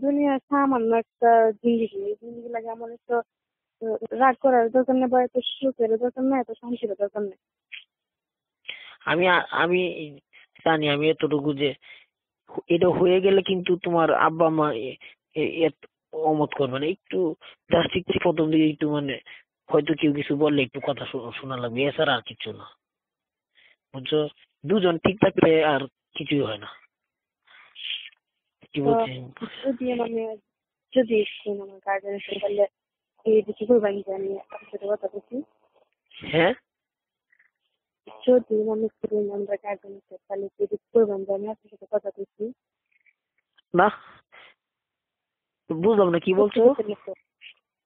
দুনিয়ার সামান্য একটা জিন্দিগি, এই জিন্দিগি লাগে আমার তো রাগ করার দরকার নেই, বা এত সুখের দরকার নেই, এত শান্তির দরকার নেই। আমি জানি, আমি এতটুকু যে এটা হয়ে গেলে কিন্তু তোমার আব্বা মা অমত করবে না। একটু জাস্ট একটু প্রথম দিকে একটু মানে হয়তো কেউ কিছু বললে একটু কথা শোনা লাগবে, এছাড়া আর কিছু না, বুঝছো? দুজন ঠিক থাকলে আর কিছুই হয় না। কি তো বলছি? যদি মানে যদি আমার গার্জেন এসে বললে এই কিছু করবেন যে আমি আপনার সাথে কথা বলছি, হ্যাঁ, যদি মনে করি আমরা গার্জেন এসে তাহলে যদি করবেন যে আমি আপনার সাথে কথা বলছি, না বুঝলাম না কি সত্যি বলছো। করতে নিত,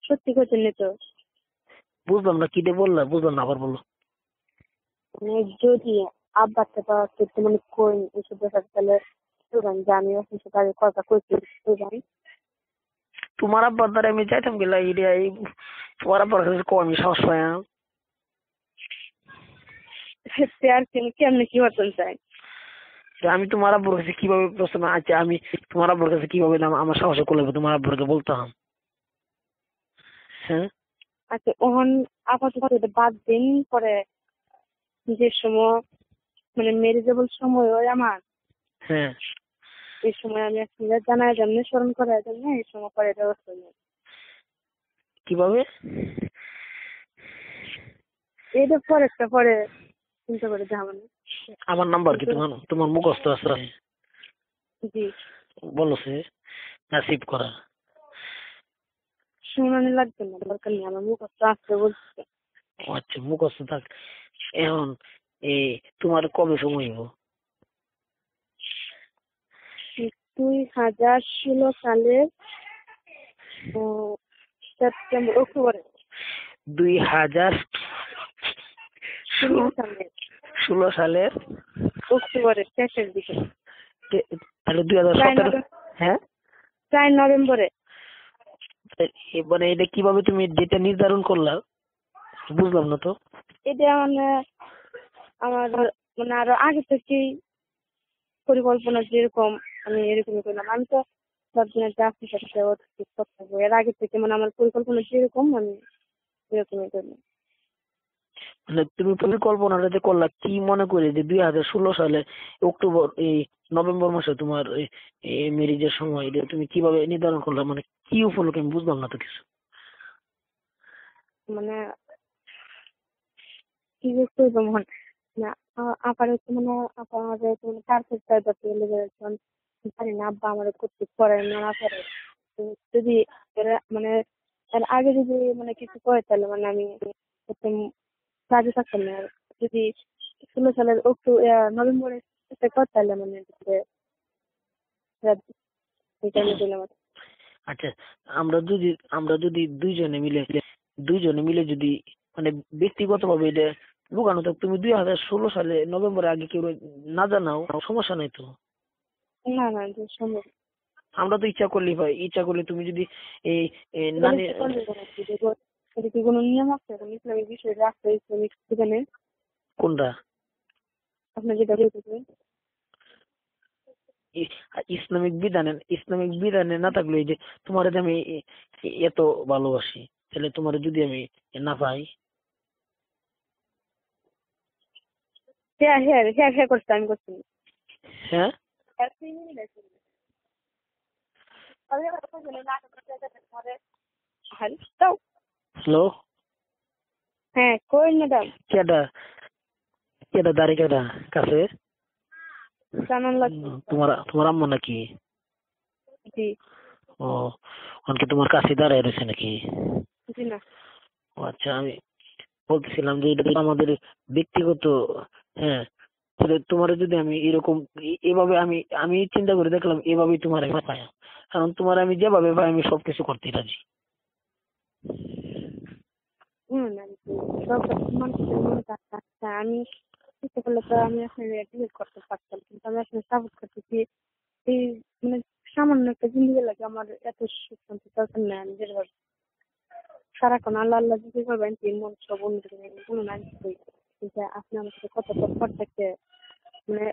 সত্যি করতে নিত। বুঝলাম না কি দিয়ে বললা, বুঝলাম না, আবার বলো। মানে যদি আব্বার সাথে করতে মানে করেন এইসব ব্যাপার, তাহলে করবেন যে আমি আপনার সাথে আগে কথা করছি, করবেন। তোমার আব্বার দ্বারা আমি যাইতাম গেলা এই তোমার আব্বার কাছে কম আমি সাহস পাই না। আর কেমনি কি হতে চাই? যে আমি তোমার আব্বুর কাছে কিভাবে প্রশ্ন, আচ্ছা আমি তোমার আব্বুর কাছে কিভাবে আমার সাহসে করলে তোমার আব্বুরকে বলতাম? হ্যাঁ, আচ্ছা ওহন আপাতত এটা বাদ দিন, পরে যে সময় মানে মেরিজেবল সময় হয় আমার, হ্যাঁ, এই সময় আমি আসলে জানার জন্য, স্মরণ করার জন্য এই সময় পরে ব্যবস্থা নিই। কিভাবে? এটা পরে একটা পরে চিন্তা করে যাবো। আমার নাম্বার কি কিন্তু তোমার তোমার মুখস্থ আছে? জি, বলো সে নাসিব করা। শুনানি লাগবে না, দরকার নেই, আমার মুখস্থ আসতে বলছে। ও আচ্ছা, মুখস্থ থাক। এখন এই তোমার কবে সময় হইব? 2016 সালের সেপ্টেম্বর অক্টোবরে, 2016 16 সালের সালের অক্টোবরের শেষের দিকে, তাহলে 2017। হ্যাঁ, 4 নভেম্বরে। মানে এটা কিভাবে তুমি ডেটা নির্ধারণ করলা? বুঝলাম না তো। এটা মানে আমার মানে আরো আগে থেকেই পরিকল্পনা যেরকম আমি এরকমই করলাম। আমি তো ভাবছি না যে আপনার সাথে কথা বলবো, এর আগে থেকে মানে আমার পরিকল্পনা যেরকম আমি এরকমই করলাম। মানে তুমি পরিকল্পনাটা যে করলা কি মনে করে যে 2016 সালে অক্টোবর নভেম্বর মাসে তোমার ম্যারেজের সময়, এটা তুমি কিভাবে নির্ধারণ করলা? মানে কি উপলক্ষে আমি বুঝলাম না তো কিছু। মানে কি যে করবো মন না, আপার হচ্ছে মানে আপা আমাদের মানে পারফেক্ট করতে গেলে যখন জানি না আব্বা আমার করতে পারে না পারে। তো যদি এরা মানে এর আগে যদি মানে কিছু করে তাহলে মানে আমি একদম রাজি থাকতাম না। আর যদি 16 সালের নভেম্বরে চেষ্টা কর তাহলে মানে রাজি, এই কারণে করলাম। আচ্ছা, আমরা যদি দুইজনে মিলে যদি মানে ব্যক্তিগতভাবে এটা লুকানো থাক, তুমি 2016 সালে নভেম্বরে আগে কেউ না জানাও, সমস্যা নাই তো। না না, এটা সম্ভব না। আমরা তো ইচ্ছা করলেই হয়, ইচ্ছা করলে তুমি যদি এই এগুলো নানি কি করলে কোনো কি দেখবো, এটা কি কোনো নিয়ম আছে, কোনো ইসলামিক বিষয় রাখতে ইসলামিক সেখানে কোনটা? আপনি যেটা বলতেছেন? ইসলামিক বিধানে না থাকলে এই যে তোমার যে আমি এত ভালোবাসি, তাহলে তোমার যদি আমি না পাই। হ্যাঁ হ্যাঁ হ্যাঁ হ্যাঁ করছি, আমি করছি। হ্যাঁ, হ্যালো, হ্যাঁ কই ম্যাডাম, কেডা কেডা দাঁড়ি কেডা কাছে? জানান লাগবে। তোমার তোমার আম্মা নাকি? জি। ও, অনকে তোমার কাছে দাঁড়ায় রয়েছে নাকি? জি না। ও আচ্ছা, আমি বলতেছিলাম যে এটা তো আমাদের ব্যক্তিগত। হ্যাঁ, তাহলে তোমার যদি আমি এরকম এভাবে আমি আমি চিন্তা করে দেখলাম এভাবেই তোমার পাই, কারণ তোমার আমি যেভাবে পাই আমি সবকিছু করতে রাজি। না সব মানুষের মনে থাকতে আমি ইচ্ছে করলে তো আমি আসলে ডিলিট করতে পারতাম, কিন্তু আমি আসলে সাপোর্ট করতেছি। এই মানে সামান্য একটা জিনিস লাগে আমার এত সুখ শান্তি দরকার নেই। আমি যেটা সারাক্ষণ আল্লাহ আল্লাহ জিজ্ঞেস করবেন তিন মন সব অন্য কোনো না কিন্তু আপনি আমার সাথে কত পর থাকতে মানে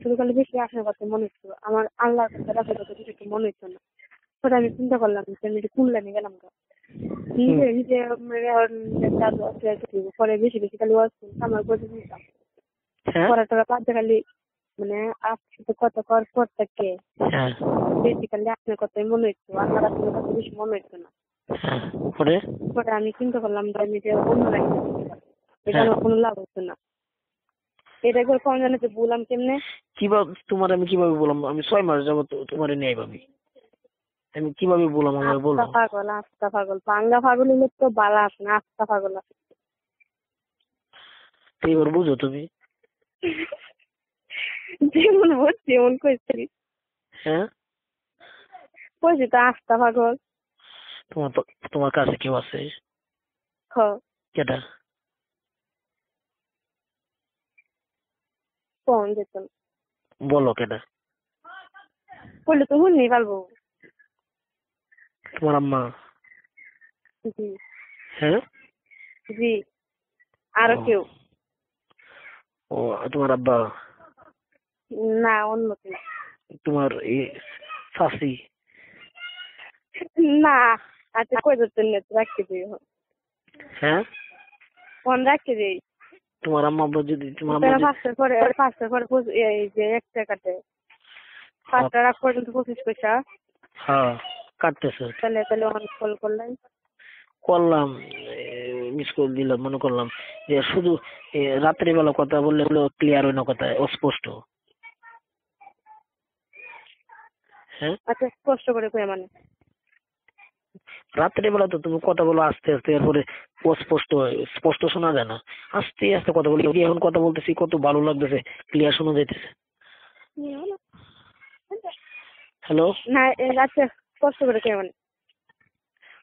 শুরু করলে বেশি আপনার কথা মনে হচ্ছিল, আমার আল্লাহর কাছে রাখার কথা কিছু একটু মনে হচ্ছে না। পরে আমি চিন্তা করলাম যে আমি কোন লাইনে গেলাম গা। নিজে নিজে দাদু আছে পরে বেশি বেশি খালি ওয়াজ শুনতাম আমার কথা শুনতাম। হ্যাঁ পরে তোরা পাঁচ খালি মানে আপনার কথা কর পর থেকে হ্যাঁ বেসিক্যালি আপনার কথাই মনে হইতো, আল্লাহ আপনার কথা বেশি মনে হইতো না। হ্যাঁ পরে পরে আমি চিন্তা করলাম যে আমি যে অন্য লাইনে এটা হ্যাঁ আমার কোনো লাভ হচ্ছে না। এটা একবার কম জানাতে বললাম কেমনে কিভাবে তোমার আমি কিভাবে বললাম? আমি 6 মাস যাবত তোমার নেই ভাবি, আমি কিভাবে বললাম আমার বলো? আস্তা পাগল পাঙ্গা পাগল হলে তো বালা আছে না, আস্তা পাগল আছে। তো এবার বুঝো তুমি। যেমন বলছি এমন কইছি হ্যাঁ কইছি তো আস্তা পাগল। তোমার কাছে কেউ আছে? খ কেটা? কম যেত না বলো কেটা? বললে তো শুননি পারবো। তোমার আম্মা? জি হ্যাঁ জি আরো কেউ ও তোমার আব্বা? না অন্য কেউ তোমার শাশি? না। আচ্ছা কই যাচ্ছেন না রাখতে দিই হ্যাঁ ফোন রাখতে দিই। তোমার আম্মা আব্বা যদি তোমার আম্মা পাঁচটার পরে এই যে একটা কাটে 5টা রাখ পর্যন্ত 25 পয়সা। হ্যাঁ কাটতেছে। তাহলে তাহলে অনেক কল করলেন করলাম, মিস কল দিলাম, মনে করলাম যে শুধু রাত্রিবেলা কথা বললে হলো ক্লিয়ার হয় না, কথা অস্পষ্ট। হ্যাঁ আচ্ছা স্পষ্ট করে কই মানে রাত্রিবেলা তো তুমি কথা বলো আস্তে আস্তে, এরপরে অস্পষ্ট হয়, স্পষ্ট শোনা যায় না, আস্তে আস্তে কথা বলি। এখন কথা বলতেছি কত ভালো লাগতেছে, ক্লিয়ার শোনা যাইতেছে। হ্যালো না আচ্ছা স্পষ্ট করে কই মানে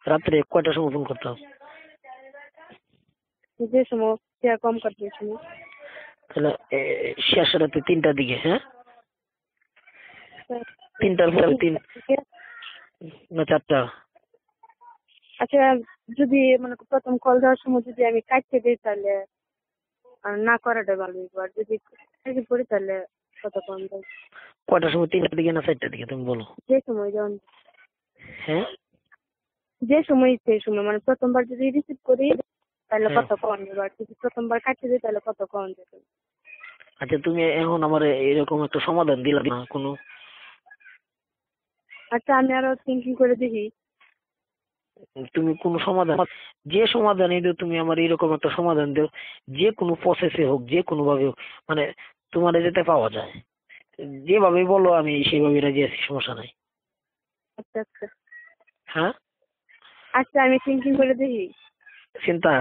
রাত্রে কয়টার সময় ফোন করতাম? যে সময় কম কাটবে সময় তাহলে শেষ রাতে 3টার দিকে। হ্যাঁ 3টার পরে 3 না 4টা? আচ্ছা যদি মানে প্রথম কল দেওয়ার সময় যদি আমি কাটতে দিই তাহলে না করাটা ভালো হইব, আর যদি কাটতে পড়ি তাহলে কত কম দেয়? কয়টার সময়? 3টার দিকে না 4টার দিকে তুমি বলো। যে সময় যেমন হ্যাঁ যে সময় সেই সময় মানে প্রথমবার যদি রিসিভ করি তাহলে কত কম দেবে, আর যদি প্রথমবার কাটতে দিই তাহলে কত কম দেবে? আচ্ছা তুমি এখন আমার এরকম একটা সমাধান দিলা না কোনো? আচ্ছা আমি আরো থিঙ্কিং করে দেখি। তুমি কোন সমাধান, যে সমাধান দিও তুমি আমার এরকম একটা সমাধান দিও, যে কোনো প্রসেসে হোক, যে কোনো ভাবে হোক, মানে তোমার যেতে পাওয়া যায়, যেভাবে বলো আমি সেভাবে রাজি আছি, সমস্যা নাই। আচ্ছা আচ্ছা হ্যাঁ আচ্ছা আমি থিঙ্কিং করে দেখি। চিন্তা